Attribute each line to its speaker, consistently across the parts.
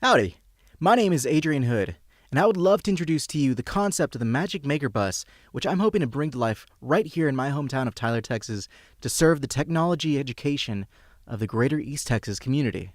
Speaker 1: Howdy, my name is Adrian Hood, and I would love to introduce to you the concept of the Magic Maker Bus, which I'm hoping to bring to life right here in my hometown of Tyler, Texas, to serve the technology education of the greater East Texas community.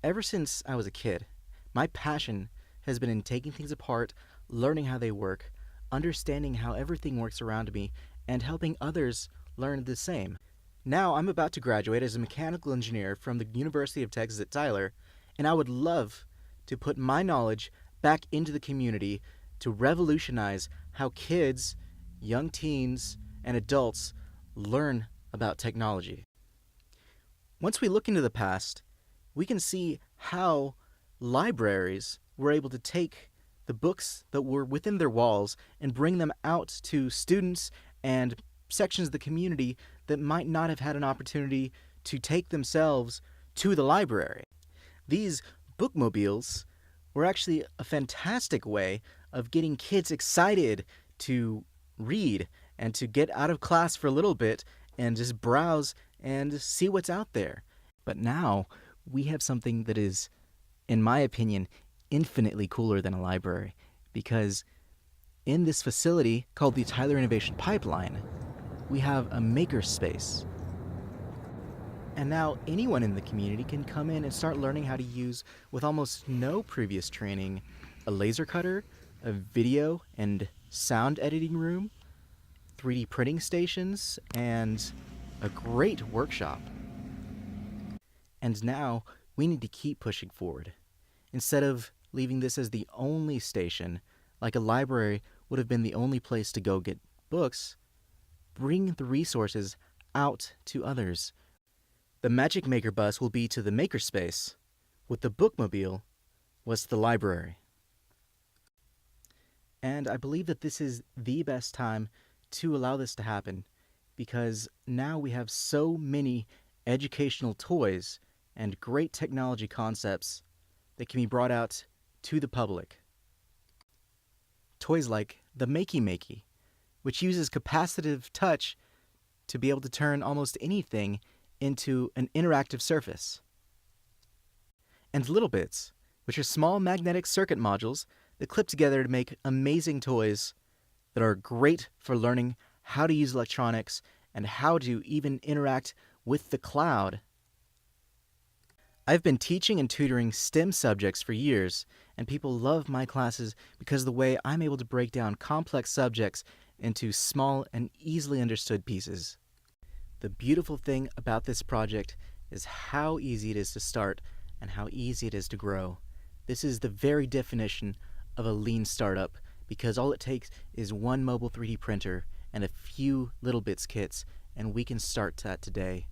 Speaker 1: Ever since I was a kid, my passion has been in taking things apart, learning how they work, understanding how everything works around me, and helping others learn the same. Now I'm about to graduate as a mechanical engineer from the University of Texas at Tyler, and I would love to put my knowledge back into the community to revolutionize how kids, young teens, and adults learn about technology. Once we look into the past, we can see how libraries were able to take the books that were within their walls and bring them out to students and sections of the community that might not have had an opportunity to take themselves to the library. These bookmobiles were actually a fantastic way of getting kids excited to read and to get out of class for a little bit and just browse and see what's out there. But now we have something that is, in my opinion, infinitely cooler than a library, because in this facility called the Tyler Innovation Pipeline, we have a Makerspace. And now anyone in the community can come in and start learning how to use, with almost no previous training, a laser cutter, a video and sound editing room, 3D printing stations, and a great workshop. And now we need to keep pushing forward. Instead of leaving this as the only station, like a library would have been the only place to go get books, bring the resources out to others. The Magic Maker Bus will be to the Makerspace, what the bookmobile was to the library. And I believe that this is the best time to allow this to happen, because now we have so many educational toys and great technology concepts that can be brought out to the public. Toys like the Makey Makey, which uses capacitive touch to be able to turn almost anything into an interactive surface. And Little Bits, which are small magnetic circuit modules that clip together to make amazing toys that are great for learning how to use electronics and how to even interact with the cloud. I've been teaching and tutoring STEM subjects for years, and people love my classes because of the way I'm able to break down complex subjects into small and easily understood pieces. The beautiful thing about this project is how easy it is to start and how easy it is to grow. This is the very definition of a lean startup, because all it takes is one mobile 3D printer and a few Little Bits kits, and we can start that today.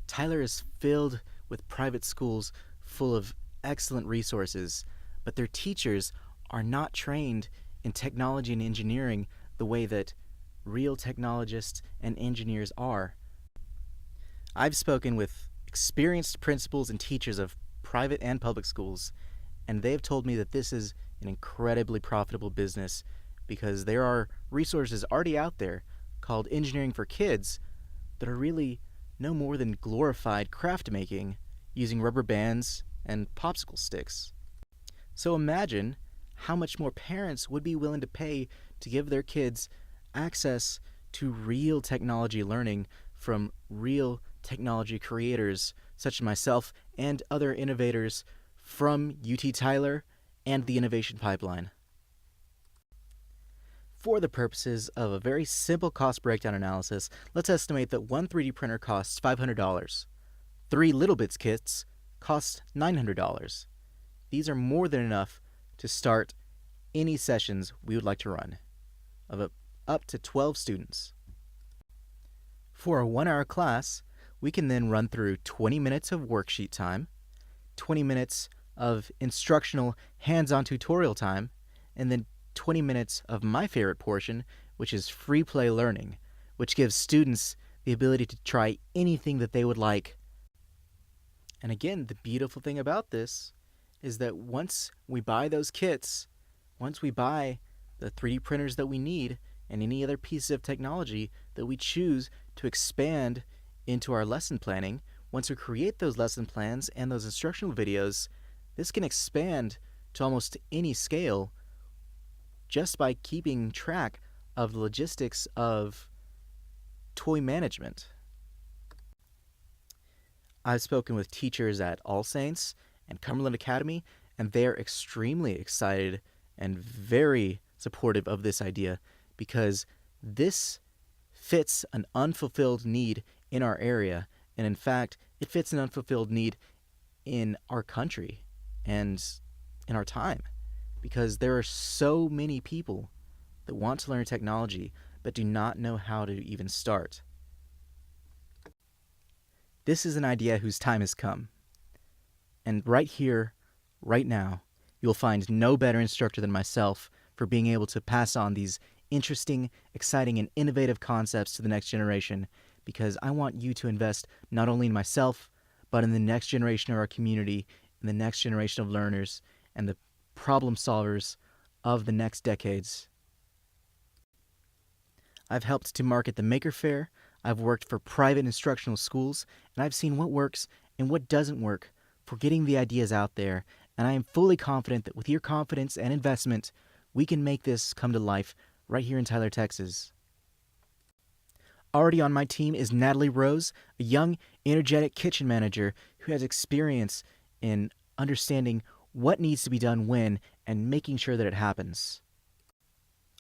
Speaker 1: Tyler is filled with private schools full of excellent resources, but their teachers are not trained in technology and engineering the way that real technologists and engineers are. I've spoken with experienced principals and teachers of private and public schools, and they've told me that this is an incredibly profitable business because there are resources already out there called Engineering for Kids that are really no more than glorified craft making using rubber bands and popsicle sticks. So imagine how much more parents would be willing to pay to give their kids access to real technology learning from real technology creators such as myself and other innovators from UT Tyler and the Innovation Pipeline. For the purposes of a very simple cost breakdown analysis, let's estimate that one 3D printer costs $500. 3 Little Bits kits cost $900. These are more than enough to start any sessions we would like to run, of up to 12 students. For a 1-hour class, we can then run through 20 minutes of worksheet time, 20 minutes of instructional hands-on tutorial time, and then 20 minutes of my favorite portion, which is free play learning, which gives students the ability to try anything that they would like. And again, the beautiful thing about this is that once we buy those kits, once we buy the 3D printers that we need and any other pieces of technology that we choose to expand into our lesson planning, Once we create those lesson plans and those instructional videos, this can expand to almost any scale just by keeping track of the logistics of toy management. I've spoken with teachers at All Saints and Cumberland Academy, and they're extremely excited and very supportive of this idea because this fits an unfulfilled need in our area, and in fact, it fits an unfulfilled need in our country and in our time, because there are so many people that want to learn technology but do not know how to even start. This is an idea whose time has come. And right here, right now, you'll find no better instructor than myself for being able to pass on these interesting, exciting, and innovative concepts to the next generation, because I want you to invest not only in myself, but in the next generation of our community, in the next generation of learners, and the problem solvers of the next decades. I've helped to market the Maker Faire, I've worked for private instructional schools, and I've seen what works and what doesn't work for getting the ideas out there, and I am fully confident that with your confidence and investment, we can make this come to life right here in Tyler, Texas. Already on my team is Natalie Rose, a young, energetic kitchen manager who has experience in understanding what needs to be done when and making sure that it happens.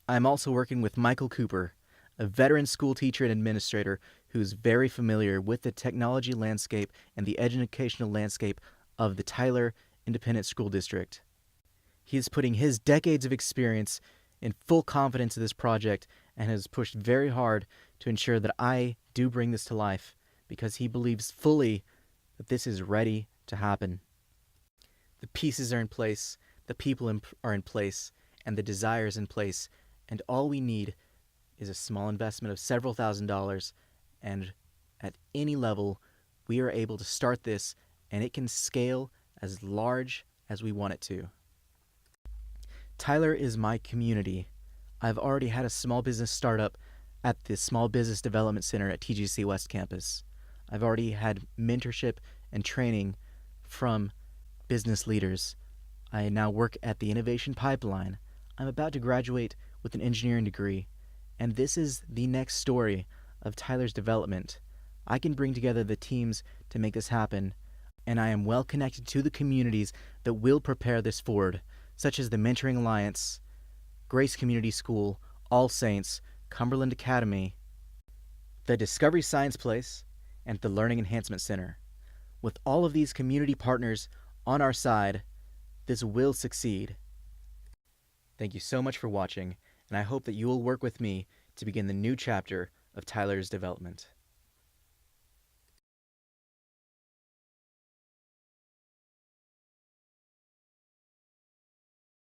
Speaker 1: I'm also working with Michael Cooper, a veteran school teacher and administrator who's very familiar with the technology landscape and the educational landscape of the Tyler Independent School District. He is putting his decades of experience in full confidence in this project and has pushed very hard to ensure that I do bring this to life, because he believes fully that this is ready to happen. The pieces are in place, the people are in place, and the desire is in place, and all we need is a small investment of several $1,000s, and at any level, we are able to start this, and it can scale as large as we want it to. Tyler is my community. I've already had a small business startup at the Small Business Development Center at TGC West Campus. I've already had mentorship and training from business leaders. I now work at the Innovation Pipeline. I'm about to graduate with an engineering degree, and this is the next story of Tyler's development. I can bring together the teams to make this happen, and I am well connected to the communities that will prepare this forward, such as the Mentoring Alliance, Grace Community School, All Saints, Cumberland Academy, the Discovery Science Place, and the Learning Enhancement Center. With all of these community partners on our side, this will succeed. Thank you so much for watching, and I hope that you will work with me to begin the new chapter of Tyler's development.